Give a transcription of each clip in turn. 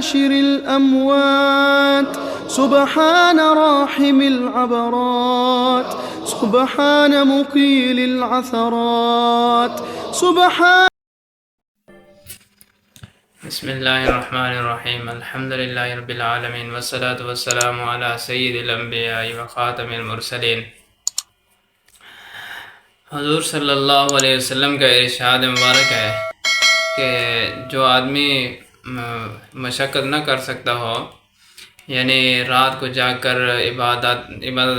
حاشر الأموات، سبحان راحم العبرات، سبحان مقيل العثرات، سبحان. بسم اللہ الرحمن الرحیم، الحمد للہ رب العالمین، والصلاة والسلام علی سید الانبیاء وخاتم المرسلین. حضور صلی اللہ علیہ وسلم کا ارشاد مبارک ہے کہ جو آدمی مشقت نہ کر سکتا ہو، یعنی رات کو جاگ کر عبادت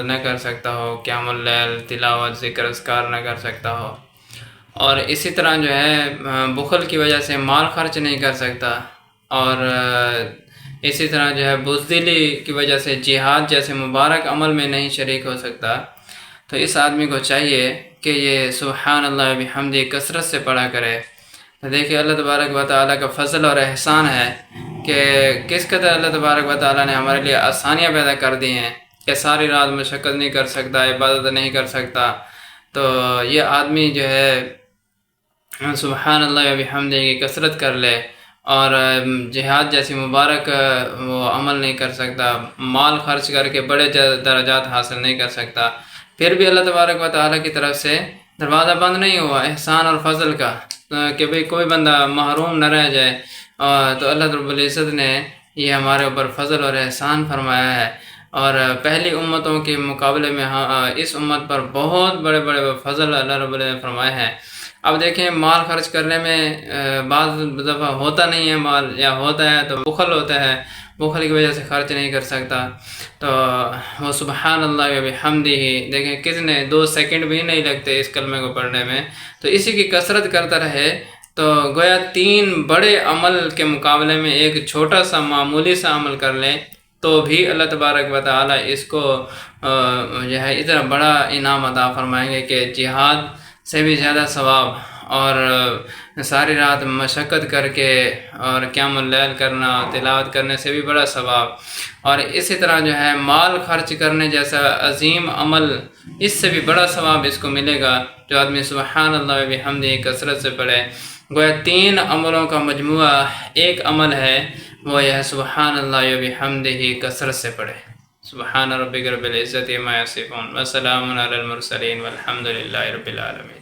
نہ کر سکتا ہو، قیام اللیل، تلاوت، ذکر، اذکار نہ کر سکتا ہو، اور اسی طرح جو ہے بخل کی وجہ سے مال خرچ نہیں کر سکتا، اور اسی طرح جو ہے بزدلی کی وجہ سے جہاد جیسے مبارک عمل میں نہیں شریک ہو سکتا، تو اس آدمی کو چاہیے کہ یہ سبحان اللہ بحمدہ کثرت سے پڑھا کرے. تو دیکھیے اللہ تبارک و تعالیٰ کا فضل اور احسان ہے کہ کس قدر اللہ تبارک و تعالیٰ نے ہمارے لیے آسانیاں پیدا کر دی ہیں کہ ساری رات مشقت نہیں کر سکتا، عبادت نہیں کر سکتا. تو یہ آدمی جو ہے سبحان اللہ و بحمدہ کی کثرت کر لے، اور جہاد جیسی مبارک وہ عمل نہیں کر سکتا، مال خرچ کر کے بڑے درجات حاصل نہیں کر سکتا، پھر بھی اللہ تبارک و تعالیٰ کی طرف سے دروازہ بند نہیں ہوا احسان اور فضل کا کہ بھئی کوئی بندہ محروم نہ رہ جائے. تو اللہ رب العزت نے یہ ہمارے اوپر فضل اور احسان فرمایا ہے، اور پہلی امتوں کے مقابلے میں اس امت پر بہت بڑے بڑے فضل اللہ رب العزت نے فرمائے ہیں. اب دیکھیں مال خرچ کرنے میں بعض دفعہ ہوتا نہیں ہے مال، یا ہوتا ہے تو بخل ہوتا ہے، بخل کی وجہ سے خرچ نہیں کر سکتا. تو وہ سبحان اللہ و بحمدہ دیکھیں کتنے 2 سیکنڈ بھی نہیں لگتے اس کلمے کو پڑھنے میں، تو اسی کی کثرت کرتا رہے تو گویا 3 بڑے عمل کے مقابلے میں ایک چھوٹا سا معمولی سا عمل کر لیں تو بھی اللہ تبارک و تعالیٰ اس کو جو ہے اتنا بڑا انعام عطا فرمائیں گے کہ جہاد سے بھی زیادہ ثواب، اور ساری رات مشقت کر کے اور قیام اللیل کرنا، تلاوت کرنے سے بھی بڑا ثواب، اور اسی طرح جو ہے مال خرچ کرنے جیسا عظیم عمل اس سے بھی بڑا ثواب اس کو ملے گا جو آدمی سبحان اللہ و بحمدہ کثرت سے پڑھے. گویا 3 عملوں کا مجموعہ ایک عمل ہے، وہ یہ سبحان اللہ و بحمدہ کثرت سے پڑھے. سبحان ربک رب العزت عما یصفون وسلام علی المرسلین والحمد للہ رب العالمین.